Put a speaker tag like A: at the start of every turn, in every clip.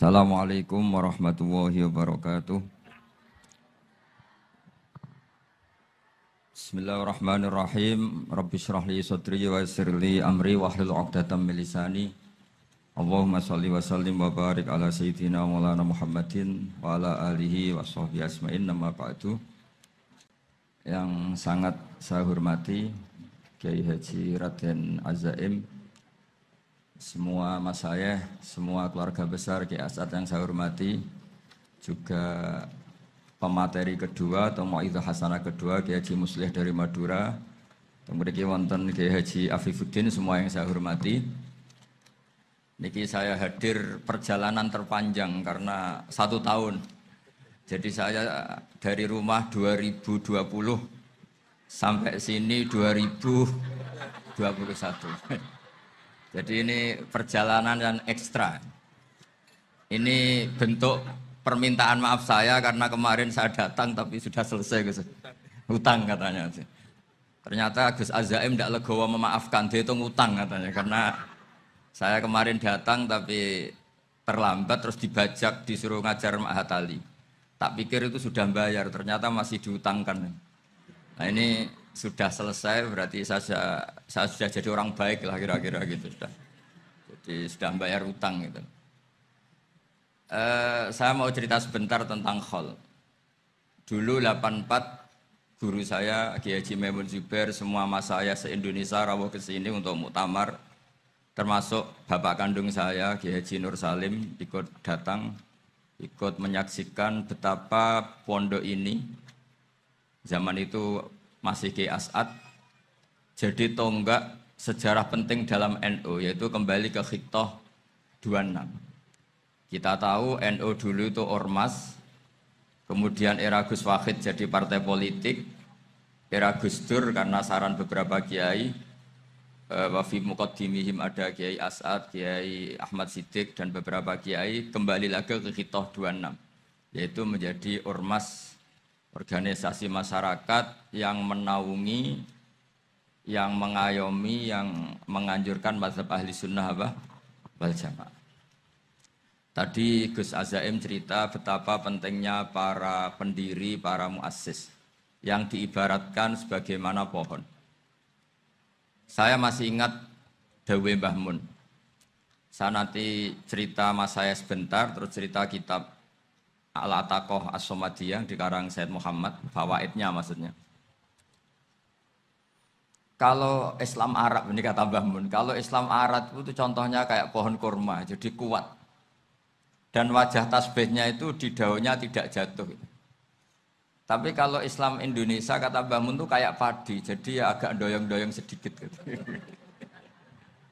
A: Assalamualaikum warahmatullahi wabarakatuh. Bismillahirrahmanirrahim. Rabbi shrah li sadri wa yassir li amri wahlul 'uqdatam min lisani. Allahumma shalli wa sallim wa barik ala sayyidina Maulana Muhammadin wa ala alihi wa sahbihi asma'in. Nama ba'du. Yang sangat saya hormati Kiai Haji Raden Azaim, semua masyayikh, semua keluarga besar Kiai As'ad yang saya hormati, juga pemateri kedua atau Mau'izah Hasanah kedua Kiai Haji Muslih dari Madura, kemudian wonten Kiai Haji Afifuddin, semua yang saya hormati. Niki saya hadir perjalanan terpanjang karena 1 tahun. Jadi saya dari rumah 2020 sampai sini 2021. Jadi ini perjalanan yang ekstra. Ini bentuk permintaan maaf saya karena kemarin saya datang tapi sudah selesai Gus. Hutang katanya. Ternyata Gus Azaim tidak legowo memaafkan, dia itu ngutang katanya. Karena saya kemarin datang tapi terlambat terus dibajak disuruh ngajar Ma'had Ali. Tak pikir itu sudah bayar, ternyata masih diutangkan. Nah ini sudah selesai, berarti saya sudah jadi orang baik lah kira-kira gitu sudah. Jadi sudah bayar utang gitu. Saya mau cerita sebentar tentang khol. Dulu 84 guru saya Kiai Haji Maimun Zubair, semua mas saya se-Indonesia rawuh ke sini untuk muktamar, termasuk bapak kandung saya Kiai Haji Nur Salim ikut datang, ikut menyaksikan betapa pondok ini zaman itu masih Kiai As'ad jadi tonggak sejarah penting dalam NU, yaitu kembali ke Khittah 26. Kita tahu NU dulu itu ormas, kemudian era Gus Wahid jadi partai politik, era Gus Dur karena saran beberapa kiai, wa fi muqaddimihim ada Kiai As'ad, Kiai Ahmad Siddiq dan beberapa kiai, kembali lagi ke Khittah 26, yaitu menjadi ormas, organisasi masyarakat yang menaungi, yang mengayomi, yang menganjurkan mazhab ahli sunnah wal jamaah. Tadi Gus Azaim cerita betapa pentingnya para pendiri, para muassis yang diibaratkan sebagaimana pohon. Saya masih ingat Dawe Mbah Mun. Saya nanti cerita mas saya sebentar, terus cerita kitab Al-Ataqah As-Somadiyah dikarang Said Muhammad, fawaidnya maksudnya. Kalau Islam Arab, ini kata Mbah Mun, kalau Islam Arab itu contohnya kayak pohon kurma, jadi kuat. Dan wajah tasbihnya itu di daunnya tidak jatuh. Tapi kalau Islam Indonesia, kata Mbah Mun itu kayak padi, jadi ya agak doyong-doyong sedikit. Gitu.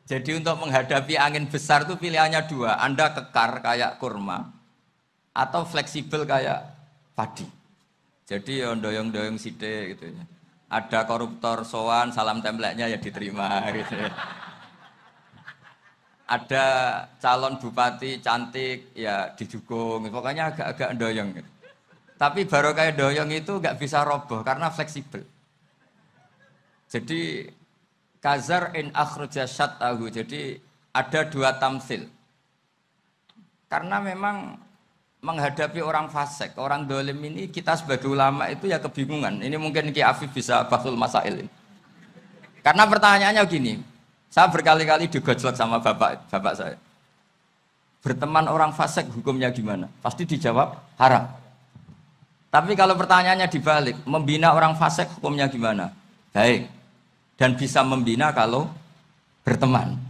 A: Jadi untuk menghadapi angin besar itu pilihannya 2, Anda kekar kayak kurma, atau fleksibel kayak padi. Jadi ya doyong-doyong sithik gitu ya. Ada koruptor sowan, salam templeknya ya diterima gitu ya. Ada calon bupati cantik ya didukung. Pokoknya agak-agak doyong gitu. Tapi baru kayak doyong itu nggak bisa roboh karena fleksibel. Jadi kazar in akhraja syatahu. Jadi ada 2 tamsil. Karena memang menghadapi orang fasik, orang dolim ini kita sebagai ulama itu ya kebingungan. Ini mungkin Ki Afif bisa bahsul masail ini. Karena pertanyaannya gini, saya berkali-kali digojlok sama bapak saya. Berteman orang fasik hukumnya gimana? Pasti dijawab haram. Tapi kalau pertanyaannya dibalik, membina orang fasik hukumnya gimana? Baik. Dan bisa membina kalau berteman.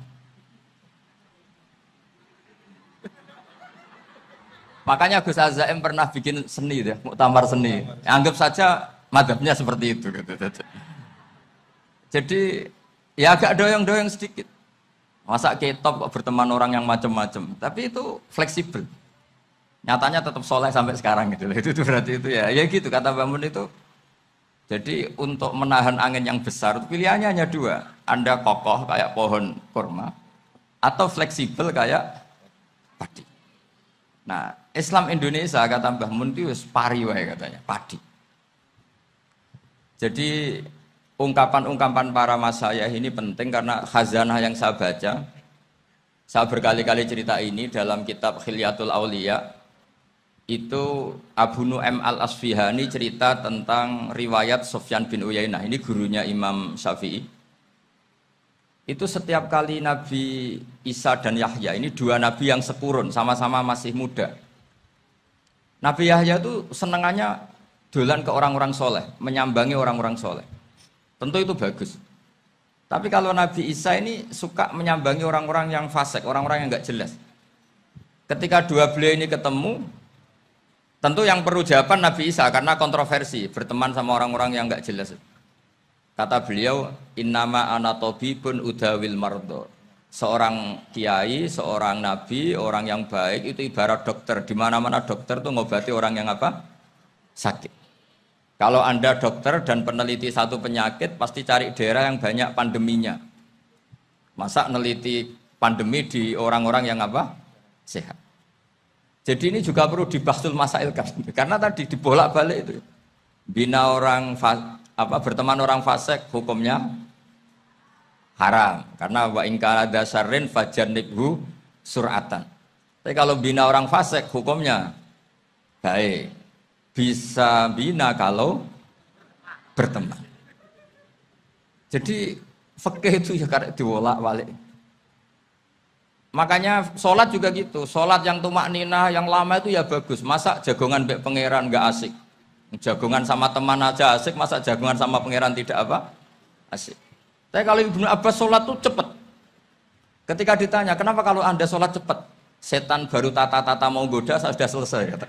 A: Makanya Gus Azaim pernah bikin seni, ya, muktamar seni. Anggap saja madhabnya seperti itu. Jadi ya agak doyong-doyong sedikit. Masa ketop kok berteman orang yang macam-macam. Tapi itu fleksibel. Nyatanya tetap soleh sampai sekarang gitu. Itu berarti itu ya gitu kata Bamun itu. Jadi untuk menahan angin yang besar pilihannya hanya 2. Anda kokoh kayak pohon kurma atau fleksibel kayak padi. Nah, Islam Indonesia kata Mbah Mun itu pari wae katanya, padi. Jadi ungkapan-ungkapan para masyayikh ini penting karena khazanah yang saya baca Saya berkali-kali cerita ini dalam kitab Khilyatul Auliya. Itu Abu Nu'aim al-Asfihani cerita tentang riwayat Sufyan bin Uyainah. Ini gurunya Imam Syafi'i. Itu setiap kali Nabi Isa dan Yahya, ini dua nabi yang sekurun, sama-sama masih muda. Nabi Yahya itu senengannya dolan ke orang-orang soleh, menyambangi orang-orang soleh. Tentu itu bagus. Tapi kalau Nabi Isa ini suka menyambangi orang-orang yang fasik, orang-orang yang nggak jelas. Ketika dua beliau ini ketemu, tentu yang perlu jawaban Nabi Isa karena kontroversi, berteman sama orang-orang yang nggak jelas. Kata beliau, innama ana tabibun udawil mardo. Seorang kiai, seorang nabi, orang yang baik itu ibarat dokter. Di mana-mana dokter tuh ngobati orang yang apa? Sakit. Kalau Anda dokter dan peneliti satu penyakit, pasti cari daerah yang banyak pandeminya. Masa neliti pandemi di orang-orang yang apa? Sehat. Jadi ini juga perlu dibahsul masailkan. Karena tadi dibolak-balik itu. Bina orang berteman orang fasik hukumnya haram karena wa in kana dasarrin fajannibhu sur'atan. Tapi kalau bina orang fasik hukumnya baik. Bisa bina kalau berteman. Jadi fikih itu ya karena dibolak-balik. Makanya sholat juga gitu. Sholat yang tumak ninah yang lama itu ya bagus. Masa jagongan mbek pangeran enggak asik. Jagongan sama teman aja asik, masa jagongan sama pangeran tidak apa? Asik. Tapi kalau Ibnu Abbas sholat tuh cepat. Ketika ditanya, kenapa kalau Anda sholat cepat? Setan baru tata-tata mau goda, saya sudah selesai. Kata.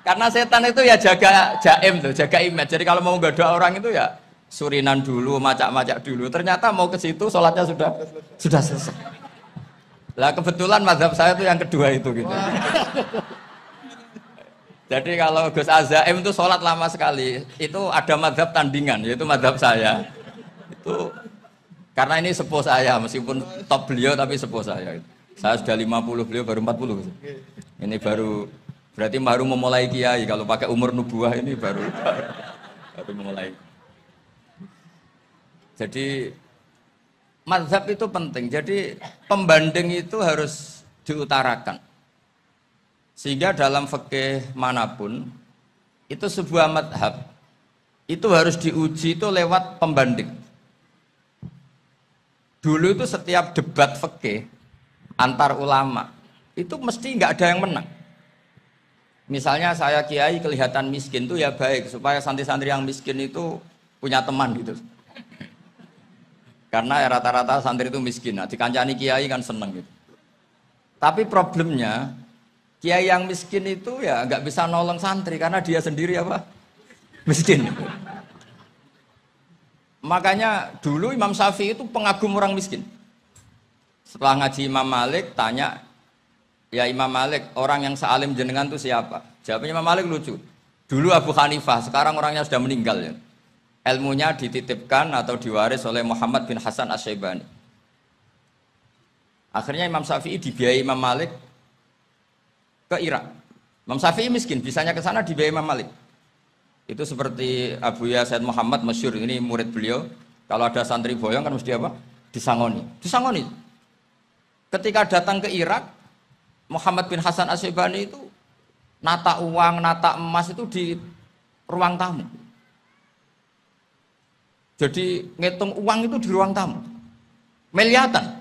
A: Karena setan itu ya jaga jaim tuh, jaga image. Jadi kalau mau goda orang itu ya surinan dulu, macak-macak dulu. Ternyata mau ke situ sholatnya sudah selesai. Lah kebetulan mazhab saya itu yang kedua itu gitu. Jadi kalau Gus Azaim itu sholat lama sekali, itu ada madhab tandingan, yaitu madhab saya. Itu karena ini sepuh saya, meskipun top beliau tapi sepuh saya. Saya sudah 50, beliau baru 40. Ini berarti baru memulai kiai. Kalau pakai umur nubuah ini baru memulai. Jadi madhab itu penting. Jadi pembanding itu harus diutarakan. Sehingga dalam fikih manapun itu sebuah madhab itu harus diuji itu lewat pembanding. Dulu itu setiap debat fikih antar ulama itu mesti nggak ada yang menang. Misalnya saya kiai kelihatan miskin itu ya baik supaya santri-santri yang miskin itu punya teman gitu. Karena rata-rata santri itu miskin. Nah, dikancani kiai kan seneng gitu. Tapi problemnya kiai yang miskin itu ya nggak bisa nolong santri karena dia sendiri apa? Miskin. Makanya dulu Imam Syafi'i itu pengagum orang miskin. Setelah ngaji Imam Malik tanya, ya Imam Malik orang yang sealim jenengan itu siapa? Jawabnya Imam Malik lucu. Dulu Abu Hanifah, sekarang orangnya sudah meninggal ya. Ilmunya dititipkan atau diwaris oleh Muhammad bin Hasan Asy-Syaibani. Akhirnya Imam Syafi'i dibiayai Imam Malik ke Irak. Imam Syafi'i miskin, bisanya ke sana dibiayai Imam Malik. Itu seperti Abu Ya Said Muhammad masyhur, ini murid beliau. Kalau ada santri boyong kan mesti apa? Disangoni. Disangoni. Ketika datang ke Irak, Muhammad bin Hasan Asy-Syaibani itu nata uang, nata emas itu di ruang tamu. Jadi ngitung uang itu di ruang tamu. Miliatan.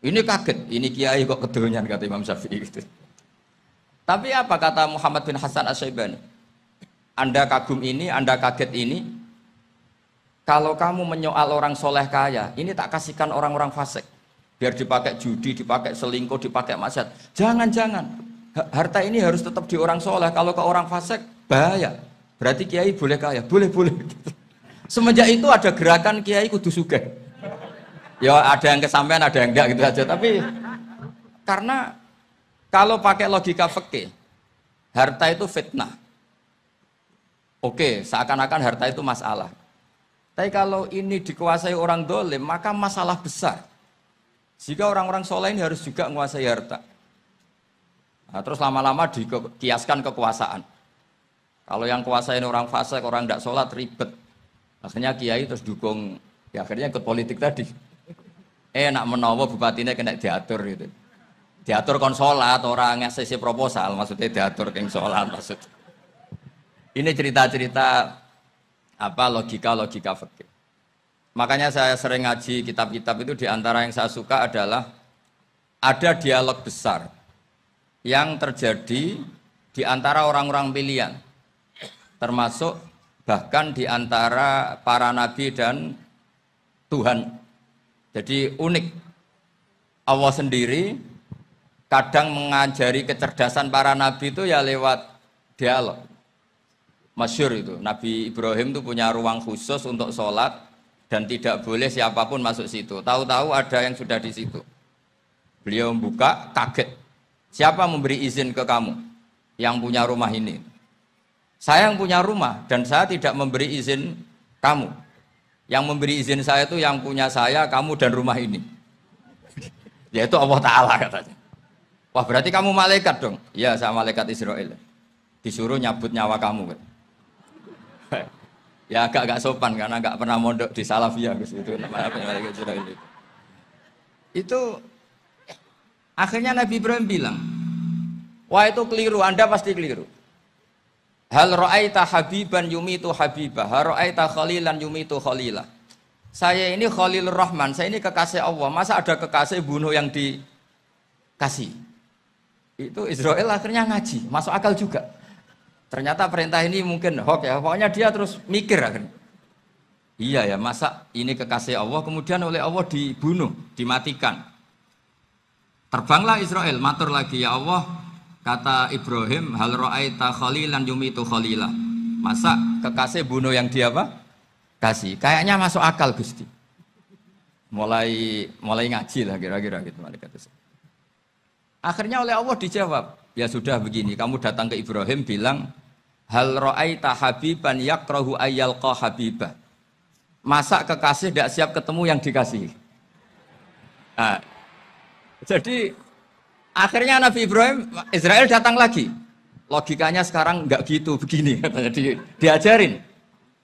A: Ini kaget, ini kiai kok kedonyan kata Imam Syafi'i gitu. Tapi apa kata Muhammad bin Hasan Asy-Syaibani? Anda kagum ini, Anda kaget ini. Kalau kamu menyoal orang soleh kaya, ini tak kasihkan orang-orang fasik. Biar dipakai judi, dipakai selingkuh, dipakai maksiat. Jangan-jangan. Harta ini harus tetap di orang soleh. Kalau ke orang fasik, bahaya. Berarti kiai boleh kaya? Boleh-boleh. Semenjak itu ada gerakan kiai kudu sugih. Ya ada yang kesampaian, ada yang enggak gitu aja. Tapi karena kalau pakai logika fikih, harta itu fitnah. Oke, seakan-akan harta itu masalah. Tapi kalau ini dikuasai orang dolim, maka masalah besar. Jika orang-orang soleh ini harus juga menguasai harta. Nah, terus lama-lama dikiaskan kekuasaan. Kalau yang kuasain orang fasik, orang tidak sholat, ribet. Akhirnya kiai terus dukung, ya akhirnya ikut politik tadi. Nak menawa bupatine kena diatur gitu. Diatur kon salat orang ngasih proposal, maksudnya diatur keng salat maksud. Ini cerita-cerita apa logika fikih. Makanya saya sering ngaji kitab-kitab itu, diantara yang saya suka adalah ada dialog besar yang terjadi di antara orang-orang pilihan, termasuk bahkan di antara para nabi dan Tuhan. Jadi unik, Allah sendiri kadang mengajari kecerdasan para nabi itu ya lewat dialog. Masyhur itu, Nabi Ibrahim itu punya ruang khusus untuk sholat dan tidak boleh siapapun masuk situ. Tahu-tahu ada yang sudah di situ. Beliau membuka, kaget. Siapa memberi izin ke kamu yang punya rumah ini? Saya yang punya rumah dan saya tidak memberi izin kamu. Yang memberi izin saya itu yang punya saya, kamu dan rumah ini. Yaitu Allah Ta'ala katanya. Wah berarti kamu malaikat dong? Iya saya malaikat Israel. Disuruh nyabut nyawa kamu. Ya agak sopan karena agak pernah mondok di Salafiyah itu namanya malaikat Israel. Itu akhirnya Nabi Ibrahim bilang, wah itu keliru, Anda pasti keliru. Hal ra'aita habiban yumitu habibah, hal ra'aita khalilan yumitu khalilah. Saya ini Khalilur Rahman, saya ini kekasih Allah. Masa ada kekasih bunuh yang dikasih? Itu Israel akhirnya ngaji, masuk akal juga. Ternyata perintah ini mungkin hoax ya, pokoknya dia terus mikir akhirnya. Iya ya, masa ini kekasih Allah kemudian oleh Allah dibunuh, dimatikan. Terbanglah Israel, matur lagi, ya Allah, kata Ibrahim, hal ra'aita khalilan yumitu khalilah. Masa kekasih bunuh yang dia apa? Kasih. Kayaknya masuk akal Gusti. Mulai ngaji lah kira-kira gitu malaikat itu. Akhirnya oleh Allah dijawab, ya sudah begini, kamu datang ke Ibrahim bilang, hal ra'aita habiban yakrahu ayyalqa habibah. Masa kekasih tidak siap ketemu yang dikasih. Nah, jadi akhirnya Nabi Ibrahim, Israel datang lagi. Logikanya sekarang enggak gitu, begini katanya diajarin.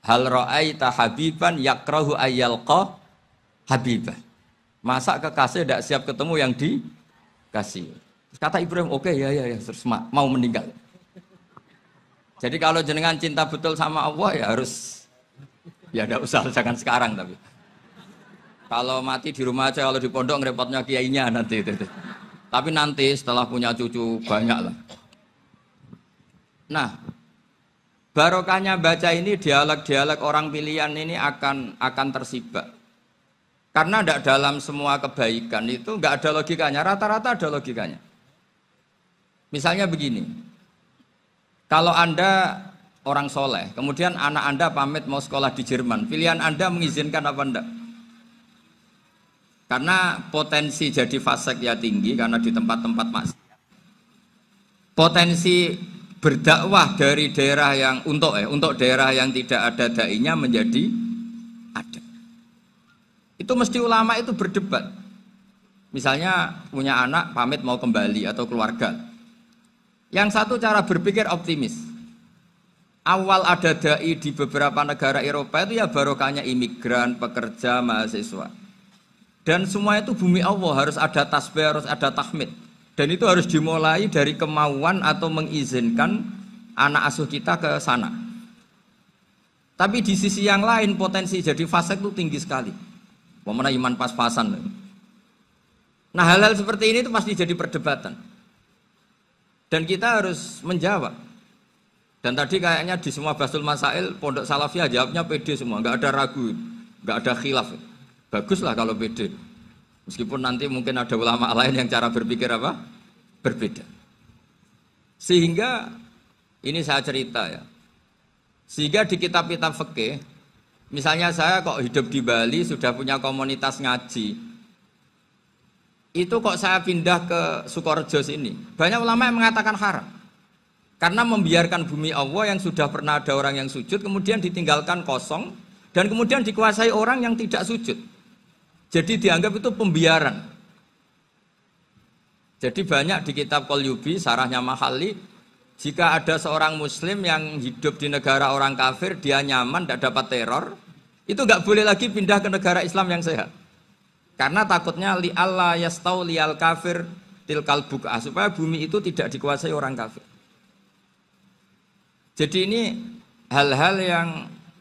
A: Hal ra'aita habiban yakrahu ayyalqa habibah. Masa kekasih tidak siap ketemu yang dikasih. Kata Ibrahim, oke, ya, terus mau meninggal. Jadi kalau jenengan cinta betul sama Allah ya harus, ya tidak usah, jangan sekarang tapi. Kalau mati di rumah aja, kalau di pondok ngerepotnya kiainya nanti. Tapi nanti setelah punya cucu banyak lah. Nah, barokahnya baca ini, dialog-dialog orang pilihan ini akan tersibak. Karena tidak dalam semua kebaikan itu nggak ada logikanya, rata-rata ada logikanya. Misalnya begini, kalau Anda orang soleh, kemudian anak Anda pamit mau sekolah di Jerman, pilihan Anda mengizinkan apa enggak? Karena potensi jadi fasik ya tinggi, karena di tempat-tempat maksiat. Potensi berdakwah dari daerah yang untuk daerah yang tidak ada dai-nya menjadi ada. Itu mesti ulama itu berdebat. Misalnya punya anak pamit mau kembali atau keluarga. Yang satu cara berpikir optimis. Awal ada dai di beberapa negara Eropa itu ya barokahnya imigran, pekerja, mahasiswa. Dan semua itu bumi Allah, harus ada tasbih, harus ada tahmid. Dan itu harus dimulai dari kemauan atau mengizinkan anak asuh kita ke sana. Tapi di sisi yang lain potensi jadi fasik itu tinggi sekali. Pemana iman pas-pasan. Nah hal-hal seperti ini itu pasti jadi perdebatan. Dan kita harus menjawab. Dan tadi kayaknya di semua Basul Masail, Pondok Salafiyah jawabnya pede semua, nggak ada ragu, nggak ada khilaf. Baguslah kalau pede. Meskipun nanti mungkin ada ulama lain yang cara berpikir apa? Berbeda. Sehingga, ini saya cerita ya. Sehingga di kitab-kitab fikih, misalnya saya kok hidup di Bali, sudah punya komunitas ngaji. Itu kok saya pindah ke Sukorejo sini. Banyak ulama yang mengatakan haram. Karena membiarkan bumi Allah yang sudah pernah ada orang yang sujud, kemudian ditinggalkan kosong, dan kemudian dikuasai orang yang tidak sujud. Jadi dianggap itu pembiaran. Jadi banyak di kitab Qalyubi, sarahnya Mahalli, jika ada seorang muslim yang hidup di negara orang kafir, dia nyaman, tidak dapat teror, itu nggak boleh lagi pindah ke negara Islam yang sehat. Karena takutnya li Allah yastau lial kafir tilkal buk'ah, supaya bumi itu tidak dikuasai orang kafir. Jadi ini hal-hal yang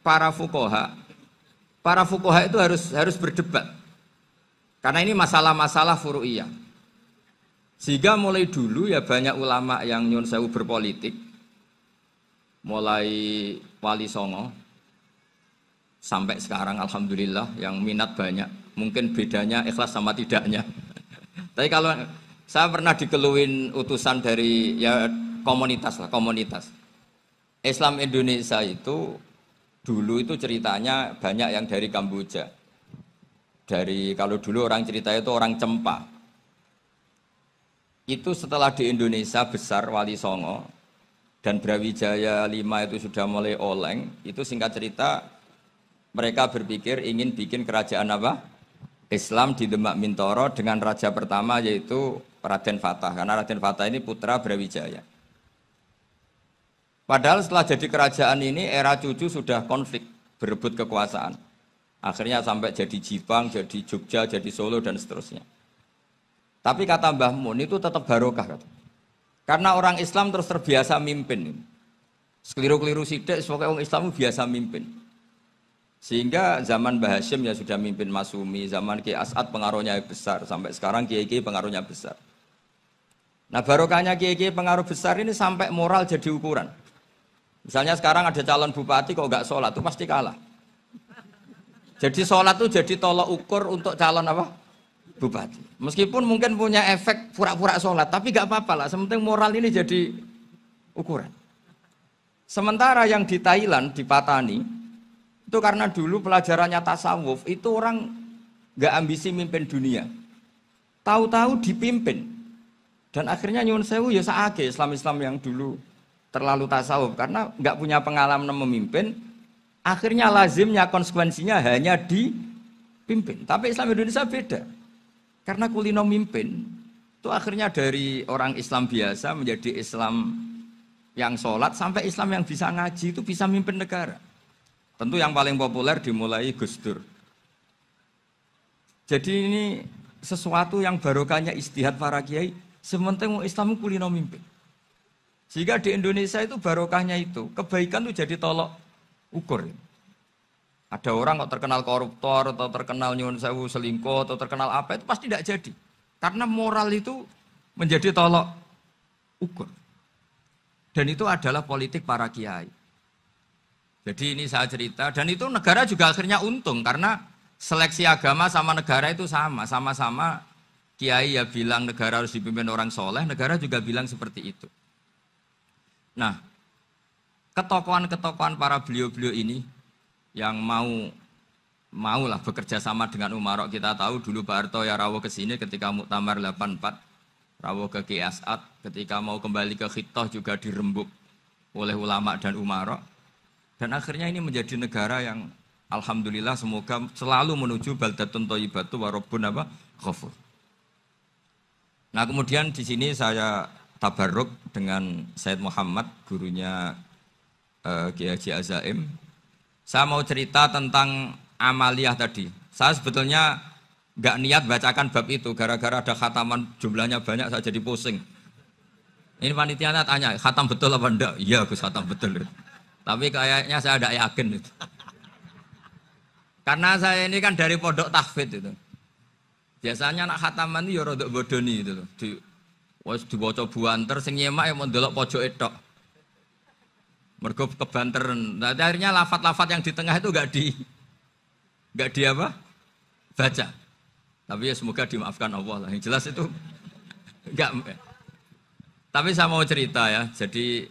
A: para fuqaha itu harus berdebat. Karena ini masalah-masalah furu'iyah. Sehingga mulai dulu ya banyak ulama yang nyun sewu berpolitik, mulai Wali Songo sampai sekarang alhamdulillah yang minat banyak. Mungkin bedanya ikhlas sama tidaknya. Tapi kalau saya pernah dikeluhin utusan dari ya komunitas. Islam Indonesia itu dulu itu ceritanya banyak yang dari Kamboja. Kalau dulu orang cerita itu orang Cempa. Itu setelah di Indonesia besar Wali Songo dan Brawijaya 5 itu sudah mulai oleng, itu singkat cerita mereka berpikir ingin bikin kerajaan apa? Islam di Demak Mintoro dengan raja pertama yaitu Raden Fatah, karena Raden Fatah ini putra Brawijaya. Padahal setelah jadi kerajaan ini era cucu sudah konflik, berebut kekuasaan. Akhirnya sampai jadi Jipang, jadi Jogja, jadi Solo dan seterusnya. Tapi kata Mbah Mun itu tetap barokah. Karena orang Islam terus terbiasa mimpin. Sekeliru-keliru sidik, pokoknya orang Islam biasa mimpin. Sehingga zaman Mbah Hashim ya sudah mimpin Masumi, zaman Ki As'ad pengaruhnya besar, sampai sekarang Kiai pengaruhnya besar. Nah barokahnya Kiai pengaruh besar ini sampai moral jadi ukuran. Misalnya sekarang ada calon bupati kok nggak sholat, itu pasti kalah. Jadi sholat itu jadi tolok ukur untuk calon apa? Bupati. Meskipun mungkin punya efek pura-pura sholat, tapi nggak apa-apa lah, sementing moral ini jadi ukuran. Sementara yang di Thailand, di Patani, itu karena dulu pelajarannya tasawuf, itu orang nggak ambisi mimpin dunia. Tahu-tahu dipimpin. Dan akhirnya nyuwun sewu ya saage Islam-Islam yang dulu terlalu tasawuf. Karena nggak punya pengalaman memimpin, akhirnya lazimnya konsekuensinya hanya dipimpin. Tapi Islam Indonesia beda. Karena kulino mimpin, itu akhirnya dari orang Islam biasa menjadi Islam yang sholat, sampai Islam yang bisa ngaji, itu bisa mimpin negara. Tentu yang paling populer dimulai Gus Dur. Jadi ini sesuatu yang barokahnya istihad para kiai, sementing Islam kulino mimpin. Sehingga di Indonesia itu barokahnya itu, kebaikan itu jadi tolok ukur. Ada orang kok terkenal koruptor, atau terkenal nyuwun sewu selingkuh, atau terkenal apa, itu pasti tidak jadi. Karena moral itu menjadi tolok ukur. Dan itu adalah politik para kiai. Jadi ini saya cerita, dan itu negara juga akhirnya untung, karena seleksi agama sama negara itu sama-sama kiai ya bilang negara harus dipimpin orang soleh, negara juga bilang seperti itu. Nah, ketokohan-ketokohan para beliau-beliau ini yang maulah bekerja sama dengan umarok. Kita tahu dulu Pak Harto ya rawuh ke sini ketika Muktamar 84, rawuh ke Ki As'ad, ketika mau kembali ke Khittah juga dirembuk oleh ulama dan umarok. Dan akhirnya ini menjadi negara yang alhamdulillah semoga selalu menuju baldatun thayyibatu wa rabbun ghafur. Nah, kemudian di sini saya tabarruk dengan Said Muhammad, gurunya Kiai Haji Azaim. Saya mau cerita tentang amaliyah tadi. Saya sebetulnya nggak niat bacakan bab itu, gara-gara ada khataman jumlahnya banyak, saya jadi pusing. Ini panitianya tanya, khatam betul apa enggak? Iya Gus, khatam betul. Tapi kayaknya saya tidak yakin itu. Karena saya ini kan dari pondok tahfidz itu. Biasanya anak khataman itu ya rodok bodoni itu. Dibaca buanter, sing nyemak yang mendelok pojok etok. Mergo kebanteran. Nah, akhirnya lafat-lafat yang di tengah itu enggak di apa? Baca. Tapi ya semoga dimaafkan Allah lah. Yang jelas itu enggak. Tapi saya mau cerita ya. Jadi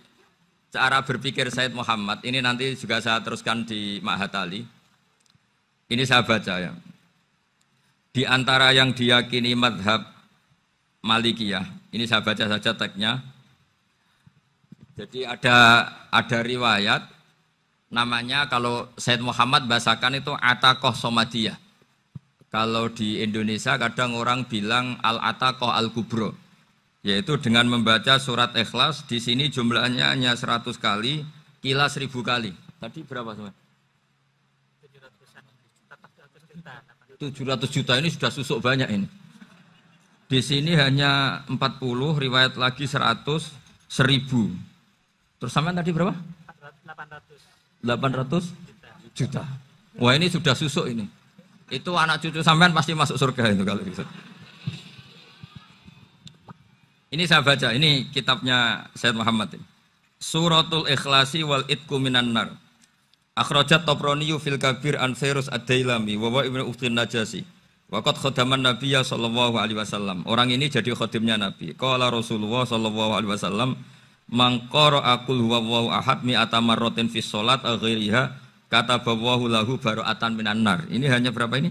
A: cara berpikir Said Muhammad ini nanti juga saya teruskan di Ma'had Ali. Ini saya baca ya. Di antara yang diyakini madhab Malikiyah, ini saya baca saja teksnya. Jadi ada riwayat namanya, kalau Said Muhammad bahasakan itu Ataqoh Somadiyah. Kalau di Indonesia kadang orang bilang Al-Ataqoh Al-Kubro, yaitu dengan membaca surat Ikhlas. Di sini jumlahnya hanya 100 kali, Kila 1000 kali. Tadi berapa semua? 700 juta ini sudah susuk banyak ini. Di sini hanya 40, riwayat lagi 100, 1000. Terus sampean tadi berapa? 800 juta. Wah ini sudah susuk ini. Itu anak cucu sampean pasti masuk surga itu kalau gitu. Ini saya baca, ini kitabnya Sayyid Muhammad. Suratul Ikhlasi wal Itqu minan nar. Akhrajat Tabrani fil Kabir an Fairuz ad-Dailami wa Ibnu Uftin Najasi. Waqat khadaman Nabiyya sallallahu alaihi wasallam. Orang ini jadi khadimnya Nabi. Qala Rasulullah sallallahu alaihi wasallam, "Man qara'a qul huwallahu ahad mi'ata marratin fi shalat ghairiha katabahu lahu bara'atan minan nar." Ini hanya berapa ini?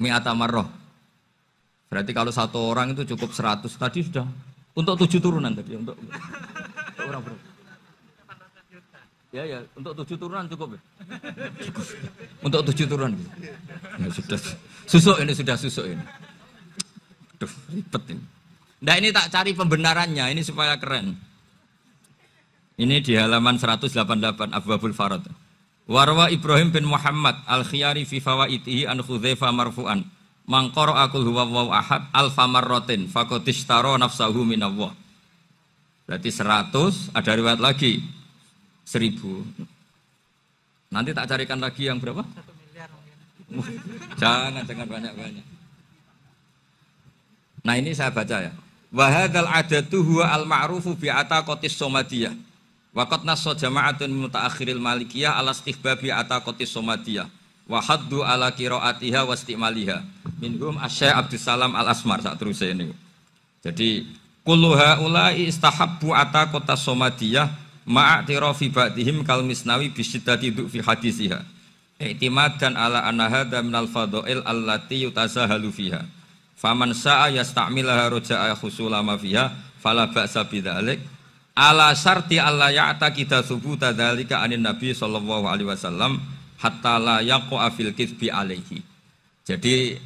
A: Mi'ata marrah. Berarti kalau satu orang itu cukup 100 tadi sudah untuk 7 turunan tadi untuk orang berapa? Ya, untuk 7 turunan cukup ya? Cukup. Untuk 7 turunan. Ya, sudah susuk ini, sudah susuk ini. Duh, ribet ini. Nah ini tak cari pembenarannya, ini supaya keren. Ini di halaman 188 Abwabul Farad. Warwa Ibrahim bin Muhammad al-Khiyari fi fawaitihi an Khudzaifa marfu'an. Man qara'a qul huwallahu ahad alfa marratin faqad ishtara nafsahu minallah. Berarti 100, ada riwayat lagi 1000. Nanti tak carikan lagi yang berapa?
B: 1 miliar mungkin.
A: Jangan banyak-banyak. Nah ini saya baca ya. Wa hadzal adatu huwa al-ma'rufu bi ataqatis somadiyah. Wa qad nassa jama'atun mutaakhiril malikiyah ala istihbabi ataqatis somadiyah. Wa haddu ala qiraatiha wa istimaliha. Minhum Asy-Syaikh Abdus Salam Al-Asmar sak terus ini. Jadi kullu haula'i istahabbu ataqatas somadiyah ma'atirafi ba'dihim kal misnawi bisyidati fi hadisiha. I'timadan ala anna hadza minal fadha'il allati yutasahalu fiha. Faman sa'a yasta'milaha roja'a khusula ma fiha fala ba'sa bidzalik ala syarti alla ya'taqida thubuta dzalika anin nabi sallallahu alaihi wasallam hatta la yaqa fil kitsbi alaihi. Jadi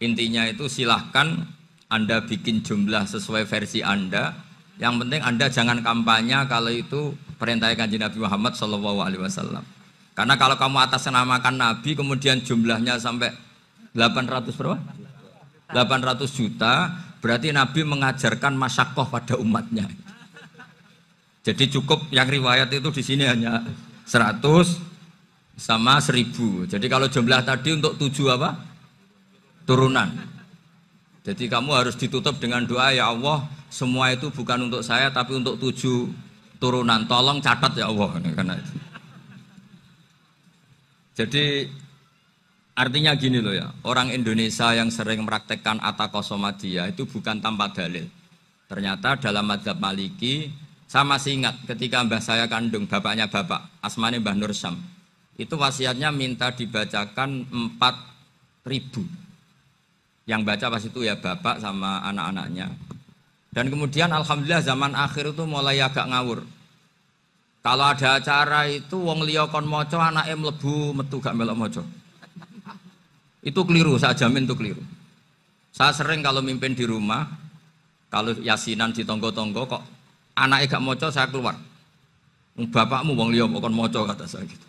A: intinya itu silahkan Anda bikin jumlah sesuai versi Anda. Yang penting Anda jangan kampanye kalau itu perintah Kanjeng Nabi Muhammad sallallahu alaihi wasallam. Karena kalau kamu atasnamakan Nabi kemudian jumlahnya sampai 800 berapa? 800 juta, berarti Nabi mengajarkan masyaqqah pada umatnya. Jadi cukup yang riwayat itu di sini hanya 100 sama 1000. Jadi kalau jumlah tadi untuk 7 apa? Turunan. Jadi kamu harus ditutup dengan doa, ya Allah, semua itu bukan untuk saya tapi untuk 7 turunan. Tolong catat ya Allah. Karena itu. Jadi artinya gini loh ya, orang Indonesia yang sering mempraktekkan ataqosomadiyah itu bukan tanpa dalil. Ternyata dalam madzhab Maliki, saya masih ingat ketika mbah saya kandung, bapaknya bapak, asmane Mbah Nur Syam, itu wasiatnya minta dibacakan 4.000. Yang baca pas itu ya bapak sama anak-anaknya. Dan kemudian alhamdulillah zaman akhir itu mulai agak ngawur. Kalau ada acara itu wong liya kon maca anake mlebu metu gak melok maca. Itu keliru, saya jamin itu keliru. Saya sering kalau mimpin di rumah, kalau yasinan di tonggo-tonggo kok anaknya gak maca saya keluar. Bapakmu wong liya kon maca kata saya gitu.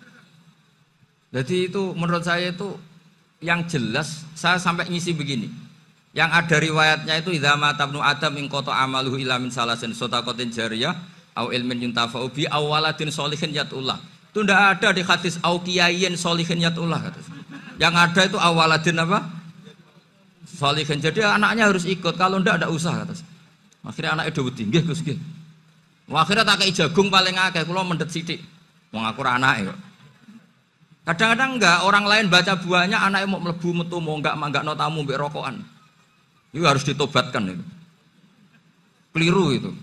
A: Jadi itu menurut saya itu yang jelas saya sampai ngisi begini. Yang ada riwayatnya itu idza mata ibnu adam in qata amaluhu illa min salasin shadaqatin jariyah au ilmin yuntafa'u bi aw waladin sholihin yatullah. Itu ndak ada di hadis au kiyayin sholihin yatullah kata. Yang ada itu awaladin apa? Sholihin. Jadi anaknya harus ikut, kalau ndak ada usah kata. Akhirnya anaknya do wedi, nggih Gus nggih. Akhirnya tak kei jagung paling akeh, kula mendet sithik. Wong aku ora anake kok. Kadang-kadang enggak, orang lain baca buahnya anaknya mau mlebu metu mau enggak no tamu mbek rokokan. Itu harus ditobatkan itu. Keliru itu.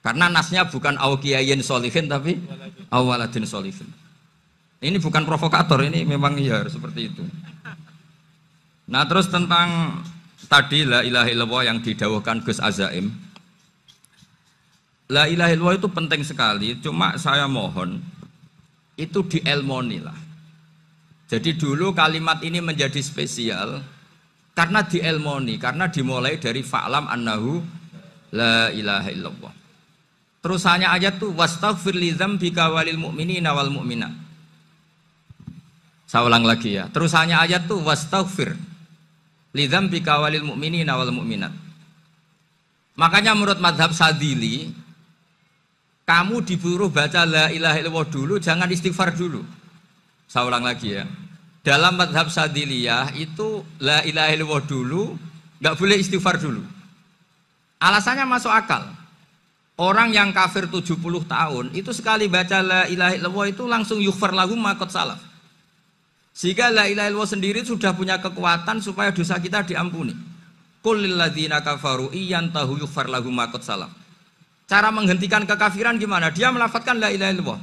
A: Karena nasnya bukan auqiyayin sholihin tapi awaladin sholihin. Ini bukan provokator, ini memang iya seperti itu. Nah terus tentang tadi la ilaha illallah yang didawuhkan Gus Azaim. La ilaha illallah itu penting sekali, cuma saya mohon itu dielmoni lah. Jadi dulu kalimat ini menjadi spesial karena dielmoni, karena dimulai dari fa'lam annahu la ilaha illallah. Terusannya ayat tuh wastaghfir li dzambika walil mu'minina wal mu'minat. Saya ulang lagi ya. Terusannya ayat tuh wastaghfir lidzambika walil mu'minina wal mu'minat. Makanya menurut mazhab Sadili, kamu disuruh baca la ilaha illallah dulu, jangan istighfar dulu. Saya ulang lagi ya. Dalam mazhab Sadiliyah itu la ilaha illallah dulu, nggak boleh istighfar dulu. Alasannya masuk akal. Orang yang kafir 70 tahun itu sekali baca la ilaha illallah itu langsung yughfar lahum ma qad salaf. Sehingga la ilaha illallah sendiri sudah punya kekuatan supaya dosa kita diampuni. Qul lil ladzina kafaru iyantahu yughfar lahum ma qad salaf. Cara menghentikan kekafiran gimana? Dia melafadzkan la ilaha illallah.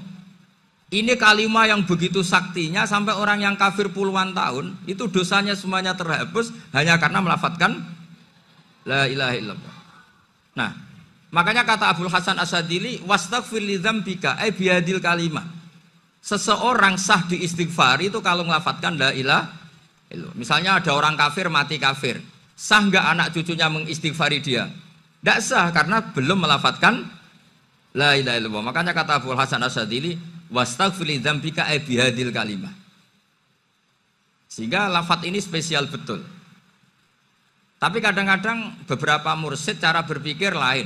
A: Ini kalimat yang begitu saktinya sampai orang yang kafir puluhan tahun itu dosanya semuanya terhapus hanya karena melafadzkan la ilaha illallah. Nah, makanya kata Abdul Hasan Asadili, wastaghfir lidzambika ay bihadil kalimah. Seseorang sah diistighfar itu kalau melafadzkan la ilaha illallah. Misalnya ada orang kafir mati kafir, sah enggak anak cucunya mengistighfari dia? Tidak sah karena belum melafadzkan la ilaha illallah. Makanya kata Abdul Hasan Asadili, wastaghfir lidzambika ay bihadil kalimah. Sehingga lafadz ini spesial betul. Tapi kadang-kadang beberapa mursyid cara berpikir lain.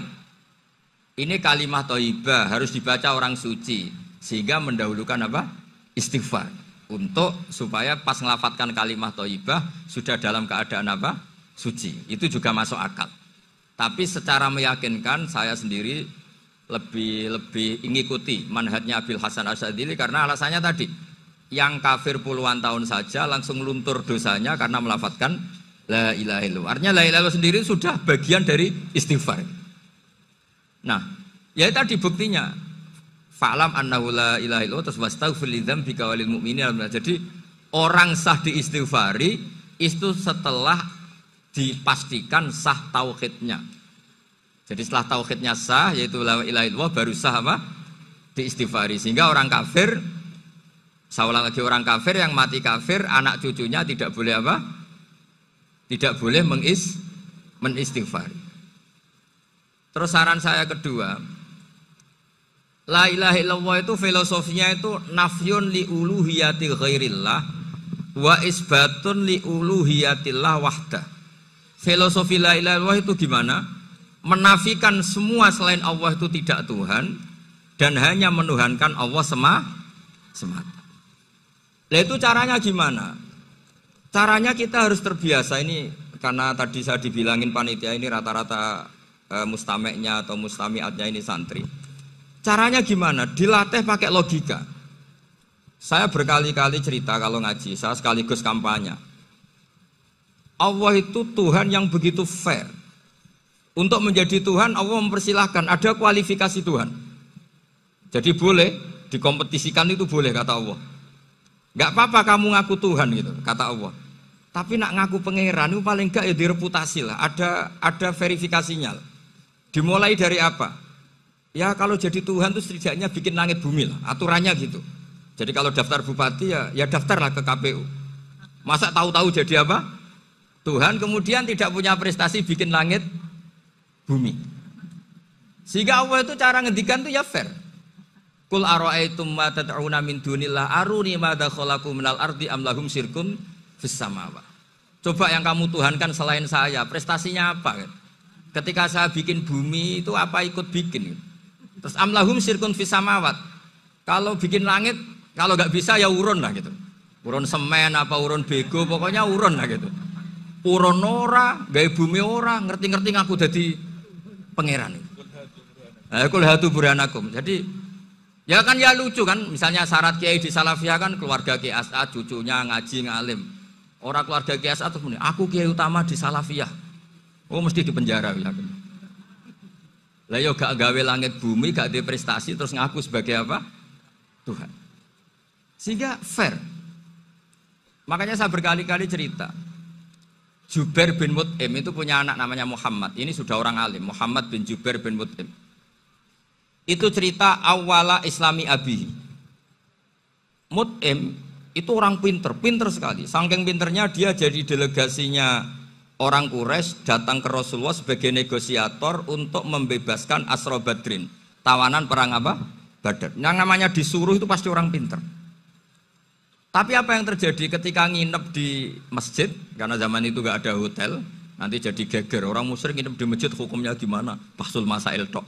A: Ini kalimah thayyibah harus dibaca orang suci sehingga mendahulukan apa? Istighfar. Untuk supaya pas ngelafatkan kalimah thayyibah sudah dalam keadaan apa? Suci. Itu juga masuk akal. Tapi secara meyakinkan saya sendiri lebih mengikuti manhajnya Abil Hasan Asyadzili karena alasannya tadi yang kafir puluhan tahun saja langsung luntur dosanya karena melafatkan la ilaha illallah. Artinya la ilaha illallah sendiri sudah bagian dari istighfar. Nah, ya tadi buktinya fa'lam annahu la ilaha illallah terus wastaghfir lidzambika walil mu'minina. Jadi orang sah diistighfari itu setelah dipastikan sah tauhidnya. Jadi setelah tauhidnya sah yaitu la ilaha illallah baru sah apa? Diistighfari. Sehingga orang kafir, saya ulang lagi, orang kafir yang mati kafir anak cucunya tidak boleh apa? Tidak boleh menistighfari. Terus saran saya kedua, la ilaha illallah itu filosofinya itu nafyun li uluhiyati ghairillah wa isbatun li uluhiyatillah wahdah. Filosofi la ilaha illallah itu gimana? Menafikan semua selain Allah itu tidak Tuhan dan hanya menuhankan Allah semata. Nah itu caranya gimana? Caranya kita harus terbiasa ini karena tadi saya dibilangin panitia ini rata-rata mustameknya atau mustamiatnya ini santri. Caranya gimana? Dilatih pakai logika. Saya berkali-kali cerita kalau ngaji, saya sekaligus kampanye. Allah itu Tuhan yang begitu fair. Untuk menjadi Tuhan Allah mempersilahkan, ada kualifikasi Tuhan. Jadi boleh dikompetisikan itu boleh kata Allah. Gak apa-apa kamu ngaku Tuhan gitu kata Allah. Tapi nak ngaku pangeran itu paling gak ya direputasi lah. Ada verifikasinya. Dimulai dari apa? Ya kalau jadi Tuhan itu setidaknya bikin langit bumi lah. Aturannya gitu. Jadi kalau daftar bupati ya daftarlah ke KPU. Masa tahu-tahu jadi apa? Tuhan kemudian tidak punya prestasi bikin langit bumi. Sehingga Allah itu cara ngendikan itu ya fair. Qul ara'aitum ma tad'una min dunillah aruni madza khalaqu minal ardi am lahum syirkun fis samawati. Coba yang kamu tuhankan selain saya, prestasinya apa? Ketika saya bikin bumi itu apa ikut bikin? Terus am lahum syirkun fis samawati. Kalau bikin langit, kalau nggak bisa ya urun lah gitu. Urun semen apa urun bego, pokoknya urun lah gitu. Urun ora, gawe bumi ora, ngerti-ngerti ngaku dadi pangeran. Kul hatu burhanakum. Jadi ya kan ya lucu kan, misalnya syarat kiai di Salafiyah kan keluarga Kiai As'ad, cucunya ngaji ngalim. Orang keluarga Kiai As'ad terus aku kiai utama di Salafiyah. Oh mesti di penjara ya. Lah yo gak gawe langit bumi, gak ada prestasi terus ngaku sebagai apa? Tuhan. Sehingga fair. Makanya saya berkali-kali cerita. Jubair bin Mut'im itu punya anak namanya Muhammad. Ini sudah orang alim, Muhammad bin Jubair bin Mut'im. Itu cerita awala islami abihi. Mut'im itu orang pinter sekali. Saking pinternya dia jadi delegasinya orang Quraisy datang ke Rasulullah sebagai negosiator untuk membebaskan Asra Badrin, tawanan perang apa? Badar. Yang namanya disuruh itu pasti orang pinter. Tapi apa yang terjadi ketika nginep di masjid, karena zaman itu gak ada hotel, nanti jadi geger. Orang musyrik nginep di masjid hukumnya gimana? Bahsul masail tok.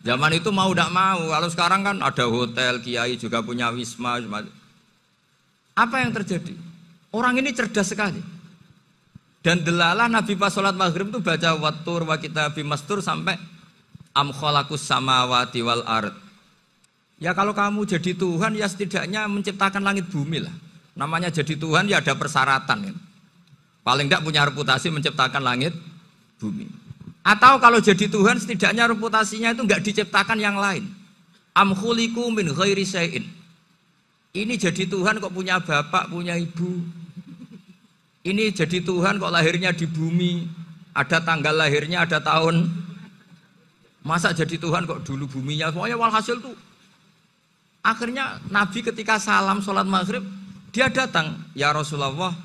A: Zaman itu mau tidak mau, kalau sekarang kan ada hotel, kiai juga punya wisma. Apa yang terjadi? Orang ini cerdas sekali. Dan delalah Nabi pas sholat maghrib itu baca wattur wa kitabim mastur sampai am khalaqus samawati wal ard. Ya kalau kamu jadi Tuhan ya setidaknya menciptakan langit bumi lah. Namanya jadi Tuhan ya ada persyaratan. Ya. Paling tidak punya reputasi menciptakan langit bumi. Atau kalau jadi Tuhan setidaknya reputasinya itu enggak diciptakan yang lain. Am khuliqu min ghairi syai'in. Ini jadi Tuhan kok punya bapak, punya ibu. Ini jadi Tuhan kok lahirnya di bumi. Ada tanggal lahirnya, ada tahun. Masa jadi Tuhan kok dulu buminya semuanya walhasil tuh. Akhirnya Nabi ketika salam sholat maghrib, dia datang, ya Rasulullah,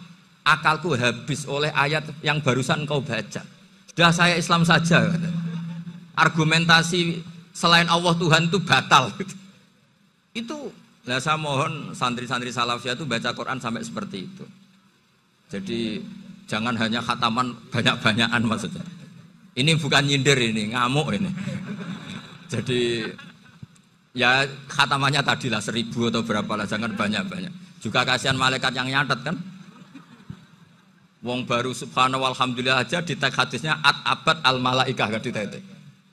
A: akalku habis oleh ayat yang barusan kau baca. Sudah saya Islam saja. Argumentasi selain Allah Tuhan itu batal. Itu, nah saya mohon santri-santri salafiyah itu baca Quran sampai seperti itu. Jadi jangan hanya khataman banyak-banyakan maksudnya. Ini bukan nyindir ini, ngamuk ini. Jadi ya khatamannya tadilah 1000 atau berapa lah, jangan banyak-banyak. Juga kasihan malaikat yang nyatet kan. Wong baru subhanallah alhamdulillah aja di teks hadisnya abad al malaikah kan ditetek.